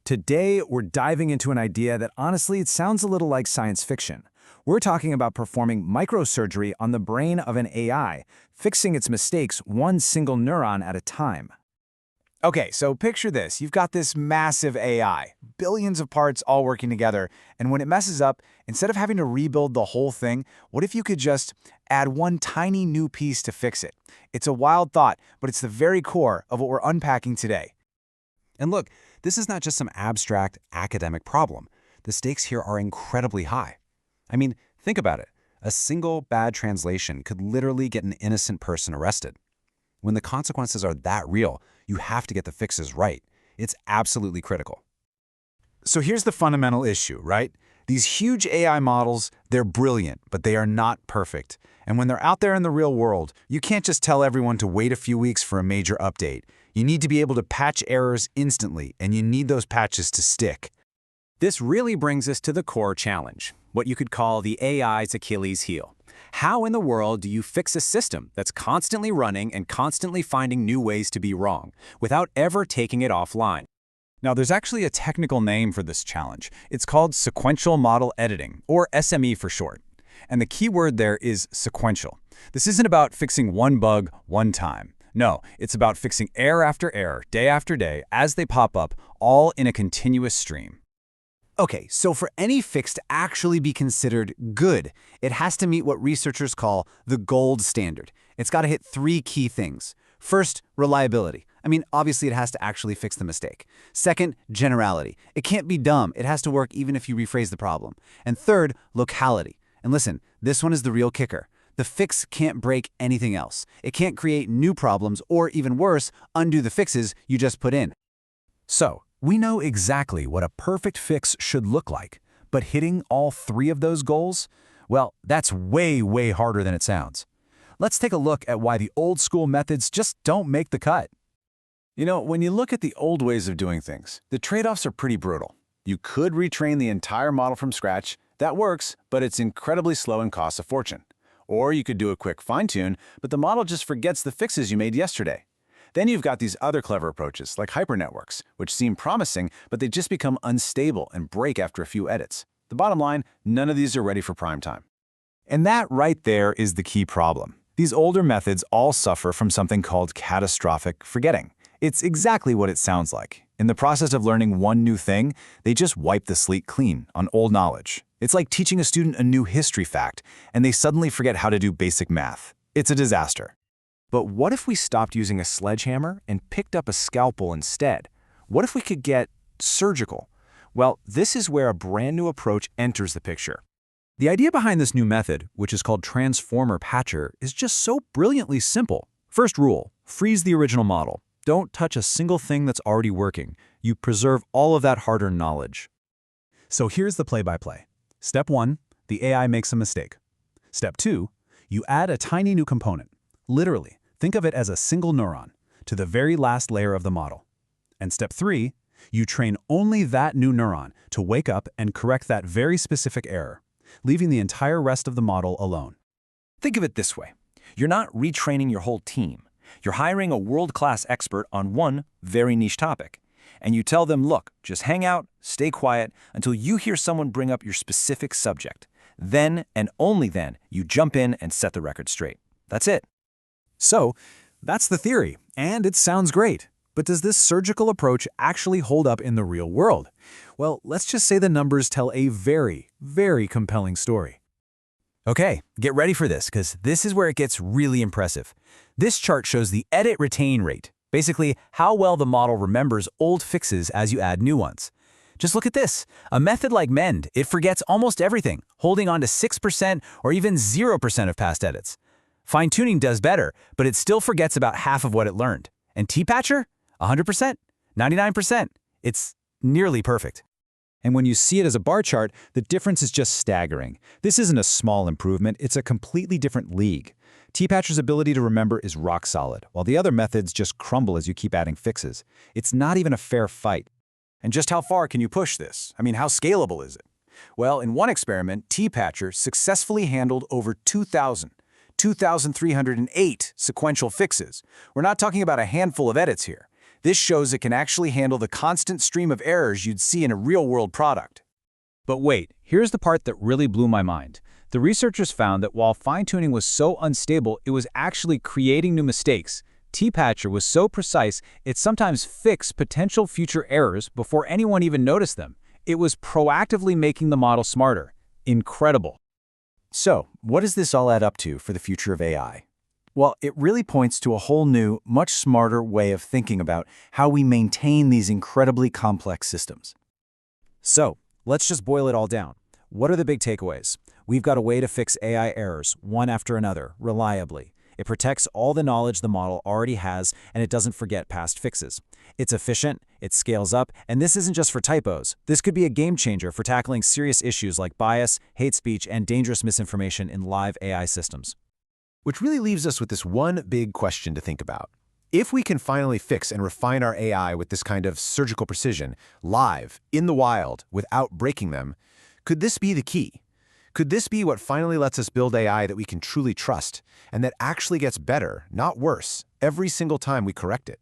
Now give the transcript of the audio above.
Today, we're diving into an idea that honestly, it sounds a little like science fiction. We're talking about performing microsurgery on the brain of an AI, fixing its mistakes one single neuron at a time. Okay, so picture this. You've got this massive AI, billions of parts all working together, and when it messes up, instead of having to rebuild the whole thing, what if you could just add one tiny new piece to fix it? It's a wild thought, but it's the very core of what we're unpacking today. And look, this is not just some abstract academic problem. The stakes here are incredibly high. I mean, think about it. A single bad translation could literally get an innocent person arrested. When the consequences are that real, you have to get the fixes right. It's absolutely critical. So here's the fundamental issue, right? These huge AI models, they're brilliant, but they are not perfect. And when they're out there in the real world, you can't just tell everyone to wait a few weeks for a major update. You need to be able to patch errors instantly, and you need those patches to stick. This really brings us to the core challenge, what you could call the AI's Achilles heel. How in the world do you fix a system that's constantly running and constantly finding new ways to be wrong, without ever taking it offline? Now, there's actually a technical name for this challenge. It's called sequential model editing, or SME for short. And the key word there is sequential. This isn't about fixing one bug one time. No, it's about fixing error after error, day after day, as they pop up, all in a continuous stream. Okay, so for any fix to actually be considered good, it has to meet what researchers call the gold standard. It's got to hit three key things. First, reliability. I mean, obviously it has to actually fix the mistake. Second, generality. It can't be dumb. It has to work even if you rephrase the problem. And third, locality. And listen, this one is the real kicker. The fix can't break anything else. It can't create new problems or, even worse, undo the fixes you just put in. So, we know exactly what a perfect fix should look like, but hitting all three of those goals? Well, that's way, way harder than it sounds. Let's take a look at why the old school methods just don't make the cut. You know, when you look at the old ways of doing things, the trade-offs are pretty brutal. You could retrain the entire model from scratch. That works, but it's incredibly slow and costs a fortune. Or you could do a quick fine-tune, but the model just forgets the fixes you made yesterday. Then you've got these other clever approaches, like hypernetworks, which seem promising, but they just become unstable and break after a few edits. The bottom line, none of these are ready for prime time. And that right there is the key problem. These older methods all suffer from something called catastrophic forgetting. It's exactly what it sounds like. In the process of learning one new thing, they just wipe the slate clean on old knowledge. It's like teaching a student a new history fact, and they suddenly forget how to do basic math. It's a disaster. But what if we stopped using a sledgehammer and picked up a scalpel instead? What if we could get surgical? Well, this is where a brand new approach enters the picture. The idea behind this new method, which is called transformer patcher, is just so brilliantly simple. First rule, freeze the original model. Don't touch a single thing that's already working. You preserve all of that hard-earned knowledge. So here's the play-by-play. Step 1, the AI makes a mistake. Step 2, you add a tiny new component. Literally, think of it as a single neuron to the very last layer of the model. And step 3, you train only that new neuron to wake up and correct that very specific error, leaving the entire rest of the model alone. Think of it this way. You're not retraining your whole team. You're hiring a world-class expert on one very niche topic. And you tell them, look, just hang out, stay quiet, until you hear someone bring up your specific subject. Then, and only then, you jump in and set the record straight. That's it. So, that's the theory, and it sounds great. But does this surgical approach actually hold up in the real world? Well, let's just say the numbers tell a very, very compelling story. Okay, get ready for this, because this is where it gets really impressive. This chart shows the edit-retain rate, basically how well the model remembers old fixes as you add new ones. Just look at this. A method like Mend, it forgets almost everything, holding on to 6% or even 0% of past edits. Fine-tuning does better, but it still forgets about half of what it learned. And T-Patcher? 100%, 99%. It's nearly perfect. And when you see it as a bar chart, the difference is just staggering. This isn't a small improvement, it's a completely different league. T-Patcher's ability to remember is rock solid, while the other methods just crumble as you keep adding fixes. It's not even a fair fight. And just how far can you push this? I mean, how scalable is it? Well, in one experiment, T-Patcher successfully handled over 2,308 sequential fixes. We're not talking about a handful of edits here. This shows it can actually handle the constant stream of errors you'd see in a real-world product. But wait, here's the part that really blew my mind. The researchers found that while fine-tuning was so unstable, it was actually creating new mistakes. T-Patcher was so precise, it sometimes fixed potential future errors before anyone even noticed them. It was proactively making the model smarter. Incredible. So, what does this all add up to for the future of AI? Well, it really points to a whole new, much smarter way of thinking about how we maintain these incredibly complex systems. So, let's just boil it all down. What are the big takeaways? We've got a way to fix AI errors, one after another, reliably. It protects all the knowledge the model already has, and it doesn't forget past fixes. It's efficient, it scales up, and this isn't just for typos. This could be a game changer for tackling serious issues like bias, hate speech, and dangerous misinformation in live AI systems. Which really leaves us with this one big question to think about. If we can finally fix and refine our AI with this kind of surgical precision, live, in the wild, without breaking them, could this be the key? Could this be what finally lets us build AI that we can truly trust, and that actually gets better, not worse, every single time we correct it?